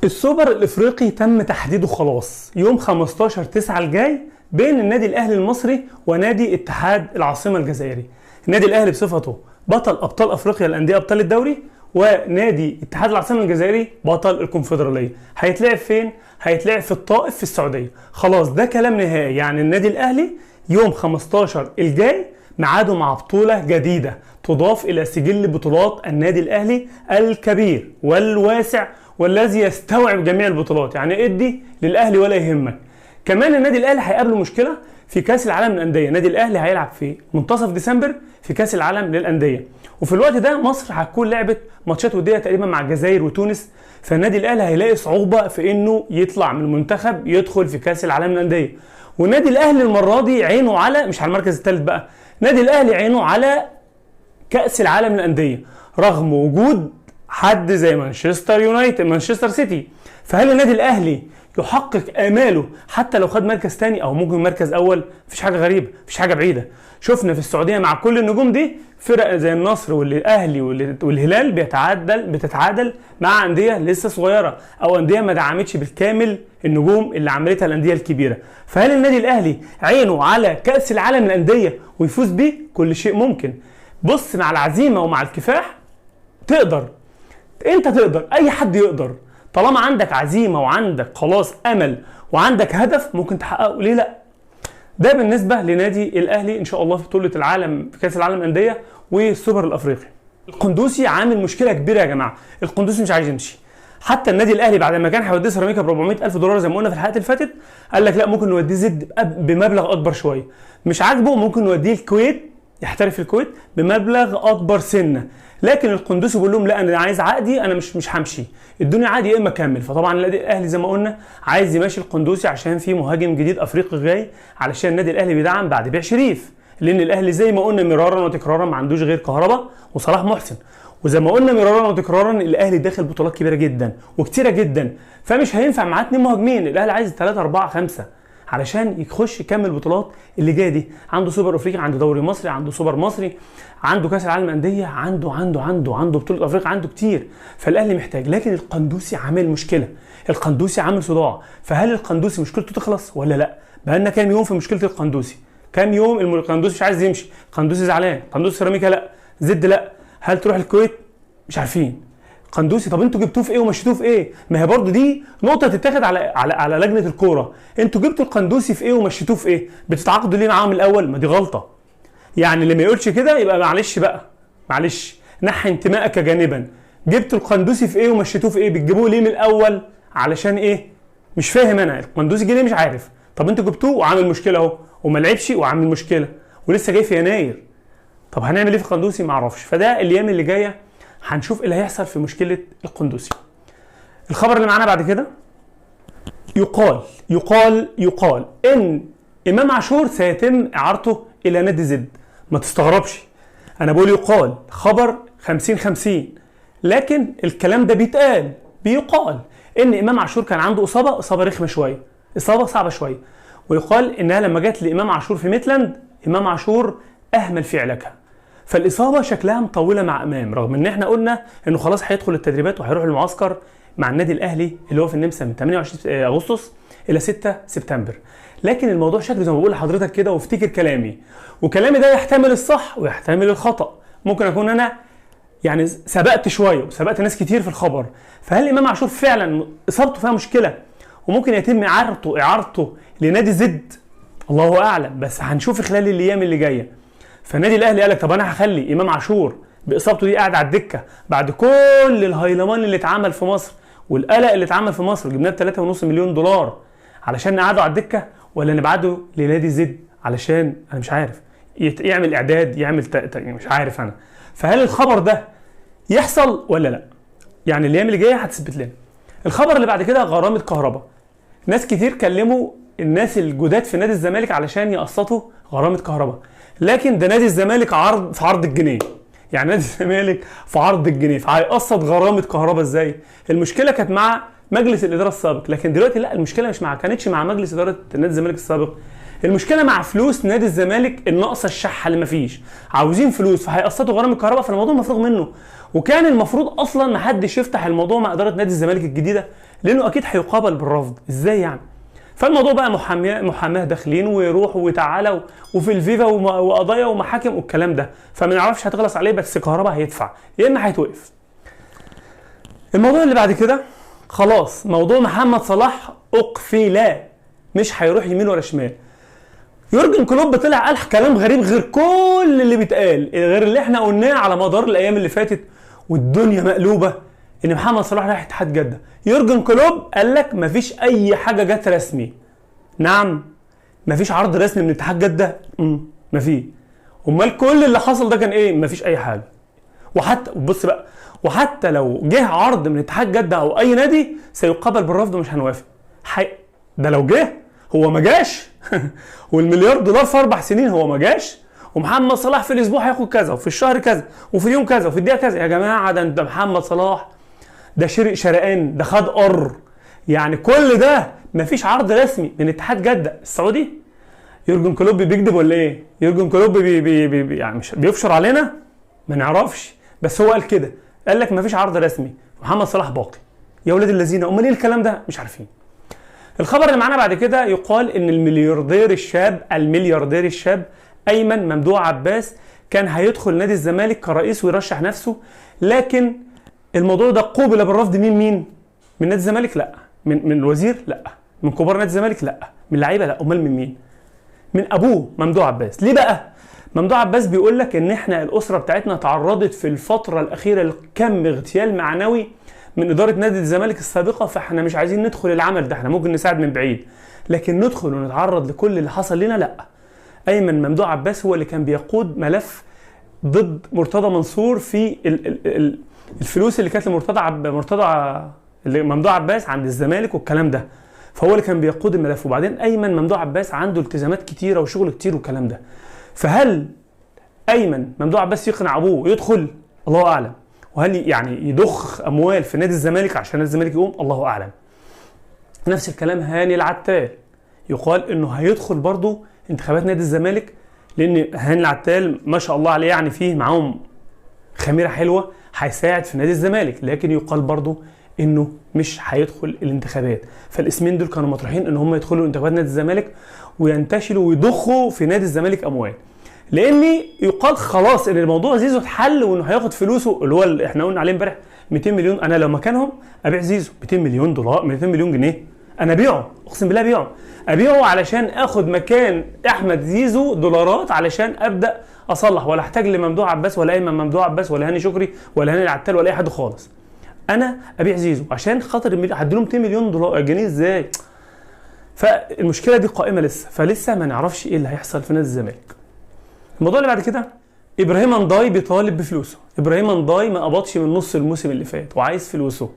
السوبر الافريقي تم تحديده خلاص يوم 15/9 الجاي بين النادي الاهلي المصري ونادي اتحاد العاصمه الجزائري. النادي الاهلي بصفته بطل ابطال افريقيا للانديه ابطال الدوري، ونادي اتحاد العاصمه الجزائري بطل الكونفدراليه. هيتلعب فين؟ هيتلعب في الطائف في السعوديه. خلاص ده كلام نهائي، يعني النادي الاهلي يوم 15 الجاي ميعاده مع بطوله جديده تضاف الى سجل بطولات النادي الاهلي الكبير والواسع والذي يستوعب جميع البطولات. يعني ادي للاهلي ولا يهمك. كمان النادي الاهلي هيقابله مشكله في كاس العالم للانديه. النادي الاهلي هيلعب في منتصف ديسمبر في كاس العالم للانديه، وفي الوقت ده مصر هتكون لعبت ماتشات وديه تقريبا مع الجزائر وتونس، فالنادي الاهلي هيلاقي صعوبه في انه يطلع من المنتخب يدخل في كاس العالم للانديه. والنادي الاهلي المره دي عينه على مش على المركز الثالث بقى، النادي الاهلي عينه على كاس العالم للانديه رغم وجود حد زي مانشستر يونايتد مانشستر سيتي. فهل النادي الاهلي يحقق اماله حتى لو خد مركز ثاني او ممكن مركز اول؟ مفيش حاجه غريبه، مفيش حاجه بعيده. شفنا في السعوديه مع كل النجوم دي فرق زي النصر والاهلي والهلال بتتعادل مع انديه لسه صغيره او انديه ما دعمتش بالكامل النجوم اللي عملتها الانديه الكبيره. فهل النادي الاهلي عينه على كاس العالم للانديه ويفوز بيه؟ كل شيء ممكن. بص، مع العزيمه ومع الكفاح تقدر، انت تقدر، اي حد يقدر طالما عندك عزيمه وعندك خلاص امل وعندك هدف ممكن تحققه. ليه لا؟ ده بالنسبه لنادي الاهلي ان شاء الله في بطوله العالم في كاس العالم للانديه والسوبر الافريقي. القندوسي عامل مشكله كبيره يا جماعه، القندوسي مش عايز يمشي. حتى النادي الاهلي بعد ما كان هيوديه سيراميكا ب 400,000 دولار زي ما قلنا في الحلقات اللي فاتت، قال لك لا ممكن نوديه زد بمبلغ اكبر شويه. مش عاجبه، ممكن نوديه الكويت يحترف في الكويت بمبلغ اكبر سنه. لكن القندوسي بيقول لهم لا انا عايز عقدي، انا مش همشي، الدنيا عادي يا اما اكمل. فطبعا النادي الاهلي زي ما قلنا عايز يمشي القندوسي عشان في مهاجم جديد افريقي جاي، علشان النادي الاهلي بيدعم بعد بيع شريف، لان الاهلي زي ما قلنا مرارا وتكرارا ما عندوش غير كهربا وصلاح محسن. وزي ما قلنا مرارا وتكرارا الاهلي داخل بطولات كبيره جدا وكتيره جدا، فمش هينفع معاه 2 مهاجمين. الاهلي عايز 3 4 5 علشان يخش يكمل البطولات اللي جايه دي. عنده سوبر افريقي، عنده دوري مصري، عنده سوبر مصري، عنده كاس العالم للانديه، عنده بطوله افريقيا، عنده كتير. فالاهلي محتاج. لكن القندوسي عامل مشكله، القندوسي عامل صداع. فهل القندوسي مشكلته تخلص ولا لا؟ بقالنا كام يوم في مشكله القندوسي، كام يوم القندوسي مش عايز يمشي، القندوسي زعلان، القندوسي سيراميكا لا، زد لا، هل تروح الكويت؟ مش عارفين. قندوسي طب انتوا جبتوه في ايه ومشيتوه في ايه؟ ما هي برضه دي نقطه تتاخد على لجنه الكوره. انتوا جبتوا القندوسي في ايه ومشيتوه في ايه؟ بتتعاقدوا ليه معاه من الاول؟ ما دي غلطه. يعني اللي ما يقولش كده يبقى معلش بقى، معلش نحي انتمائك جانبا. جبتوا القندوسي في ايه ومشيتوه في ايه؟ بتجيبوه ليه من الاول؟ علشان ايه؟ مش فاهم انا. القندوسي جه ليه مش عارف. طب انتوا جبتوه وعامل مشكله اهو، وما لعبش وعامل مشكله، ولسه جاي في يناير. طب هنعمل ايه في القندوسي؟ ما اعرفش. فده الايام اللي جايه هنشوف ايه اللي هيحصل في مشكله القندوسي. الخبر اللي معانا بعد كده، يقال ان امام عاشور سيتم اعارته الى نادي زد. ما تستغربش، انا بقول يقال، خبر 50-50، لكن الكلام ده بيقال ان امام عاشور كان عنده اصابه رخمه شويه، اصابه صعبه شويه، ويقال انها لما جت لامام عاشور في ميتلاند امام عاشور اهمل في علاجها. فالاصابه شكلها مطوله مع امام، رغم ان احنا قلنا انه خلاص هيدخل التدريبات وهيروح المعسكر مع النادي الاهلي اللي هو في النمسا من 28 اغسطس الى 6 سبتمبر. لكن الموضوع شكله زي ما بقول لحضرتك كده، وافتكر كلامي، وكلامي ده يحتمل الصح ويحتمل الخطا. ممكن اكون انا يعني سبقت شويه وسبقت ناس كتير في الخبر. فهل امام عاشور فعلا اصابته فيها مشكله وممكن يتم اعارته لنادي زد؟ الله اعلم، بس هنشوف خلال الايام اللي جايه. فالنادي الاهلي قال لك طب انا هخلي امام عاشور باصابته دي قاعد على الدكه بعد كل الهيلمان اللي اتعمل في مصر والقلق اللي اتعمل في مصر، جبناه ب 3.5 مليون دولار علشان نقعده على الدكه، ولا نبعده لنادي زد علشان انا مش عارف يعمل اعداد، يعمل مش عارف انا. فهل الخبر ده يحصل ولا لا؟ يعني الايام اللي جايه هتثبت لنا. الخبر اللي بعد كده، غرامه كهرباء. ناس كتير كلموا الناس الجداد في نادي الزمالك علشان يقسطوا غرامه كهرباء، لكن ده نادي الزمالك في عرض الجنيه. يعني نادي الزمالك في عرض الجنيه، فهيقسط غرامه كهرباء ازاي؟ المشكله كانت مع مجلس الاداره السابق، لكن دلوقتي لا، المشكله مش كانتش مع مجلس اداره نادي الزمالك السابق، المشكله مع فلوس نادي الزمالك الناقصه الشحه اللي مفيش، عاوزين فلوس فهيقسطوا غرامه الكهرباء. فالموضوع مفروغ منه، وكان المفروض اصلا ما حدش يفتح الموضوع مع اداره نادي الزمالك الجديده لانه اكيد هيقابل بالرفض. ازاي يعني؟ فالموضوع بقى محاماه داخلين ويروحوا وتعالى وفي الفيفا وقضايا ومحاكم والكلام ده، فما نعرفش هتخلص عليه، بس كهرباء هيدفع يا اما هيتوقف. الموضوع اللي بعد كده خلاص موضوع محمد صلاح اقفل، مش هيروح يمين ولا شمال. يورجن كلوب طلع قال كلام غريب غير كل اللي بيتقال، غير اللي احنا قلناه على مدار الايام اللي فاتت والدنيا مقلوبه، ان محمد صلاح رايح اتحاد جده. يورجن كلوب قال لك مفيش اي حاجه جت رسمي. نعم، مفيش عرض رسمي من اتحاد جده؟ مفيش. امال كل اللي حصل ده كان ايه؟ مفيش اي حاجه. وحتى بص بقى، وحتى لو جه عرض من اتحاد جده او اي نادي سيقابل بالرفض ومش هنوافق. ده لو جه، هو ما جاش. والمليار دولار في 4 سنين هو ما جاش، ومحمد صلاح في الاسبوع هياخد كذا وفي الشهر كذا وفي اليوم كذا وفي الدقيقه كذا. يا جماعه ده انت محمد صلاح ده شرق شرقان، ده خد يعني كل ده مفيش عرض رسمي من اتحاد جده السعودي. يورجن كلوب بيكذب ولا ايه؟ يورجن كلوب يعني مش بيفشر علينا؟ ما نعرفش، بس هو قال كده، قال لك مفيش عرض رسمي، محمد صلاح باقي. يا ولاد الذين، امال ايه الكلام ده؟ مش عارفين. الخبر اللي معانا بعد كده يقال ان الملياردير الشاب ايمن ممدوح عباس كان هيدخل نادي الزمالك كرئيس ويرشح نفسه، لكن الموضوع ده قوبل بالرفض. مين؟ من نادي الزمالك؟ لا. من الوزير؟ لا. من كبار نادي الزمالك؟ لا. من اللعيبه؟ لا. امال من مين؟ من ابوه ممدوح عباس. ليه بقى؟ ممدوح عباس بيقول لك ان احنا الاسره بتاعتنا تعرضت في الفتره الاخيره لكم اغتيال معنوي من اداره نادي الزمالك السابقه، فاحنا مش عايزين ندخل العمل ده، احنا ممكن نساعد من بعيد، لكن ندخل ونتعرض لكل اللي حصل لنا لا. ايمن ممدوح عباس هو اللي كان بيقود ملف ضد مرتضى منصور في الفلوس اللي كانت ممدوح عباس عند الزمالك والكلام ده، فهو اللي كان بيقود الملف. وبعدين ايمن ممدوح عباس عنده التزامات كتيره وشغل كتير والكلام ده، فهل ايمن ممدوح عباس يقنع ابوه يدخل؟ الله اعلم. وهل يعني يضخ اموال في نادي الزمالك عشان نادي الزمالك يقوم؟ الله اعلم. نفس الكلام هاني العتال، يقال انه هيدخل برضو انتخابات نادي الزمالك، لان هاني العتال ما شاء الله عليه يعني فيه معاهم خميره حلوه، هيساعد في نادي الزمالك، لكن يقال برضو انه مش هيدخل الانتخابات. فالاسمين دول كانوا مطروحين ان هم يدخلوا انتخابات نادي الزمالك وينتشلوا ويضخوا في نادي الزمالك اموال، لان يقال خلاص ان الموضوع زيزو اتحل وانه هياخد فلوسه اللي هو اللي احنا قلنا عليه امبارح 200 مليون. انا لو مكانهم ابيع زيزو 200 مليون دولار، 200 مليون جنيه، انا ابيعه، اقسم بالله ابيعه علشان اخد مكان احمد زيزو دولارات، علشان ابدا اصلح، ولا احتاج لممدوح عباس ولا ايمن ممدوح عباس ولا هاني شكري ولا هاني العتال ولا اي حد خالص. انا ابيع زيزو عشان خاطر هديله 200 مليون دولار جنيه ازاي؟ فالمشكله دي قائمه لسه، فلسه ما نعرفش ايه اللي هيحصل في نادي الزمالك. الموضوع اللي بعد كده، ابراهيم انداي بيطالب بفلوسه. ابراهيم انداي ما قبضش من نص الموسم اللي فات وعايز فلوسه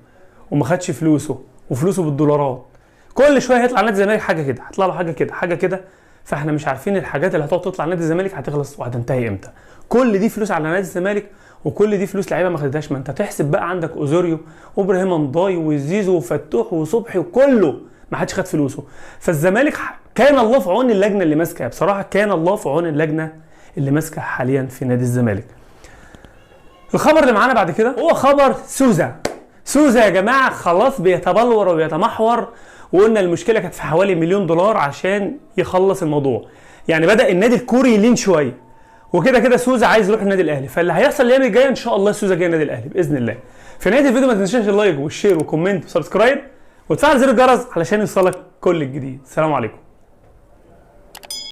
وما خدش فلوسه، وفلوسه بالدولارات. كل شويه هيطلع نادي الزمالك حاجه كده، هيطلع له حاجه كده، فاحنا مش عارفين الحاجات اللي هتقعد تطلع نادي الزمالك هتخلص وهتنتهي امتى. كل دي فلوس على نادي الزمالك، وكل دي فلوس لعيبه ما خدتهاش. ما انت تحسب بقى، عندك اوزوريو وابراهيم انداي وزيزو وفتوح وصبحي وكله ما حدش خد فلوسه. فالزمالك كان الله في عون اللجنه اللي ماسكه، بصراحه كان الله في عون اللجنه اللي ماسكه حاليا في نادي الزمالك. الخبر اللي معانا بعد كده هو خبر سوزا يا جماعه، خلاص بيتبلور وبيتمحور، وقلنا المشكله كانت في حوالي $1 مليون عشان يخلص الموضوع. يعني بدا النادي الكوري يلين شويه، وكده سوزا عايز يروح النادي الاهلي، فاللي هيحصل الايام الجايه ان شاء الله سوزا جاي النادي الاهلي باذن الله. في نهايه الفيديو ما تنساش اللايك والشير وكومنت وسبسكرايب وتفعل زر الجرس علشان يوصلك كل الجديد. السلام عليكم.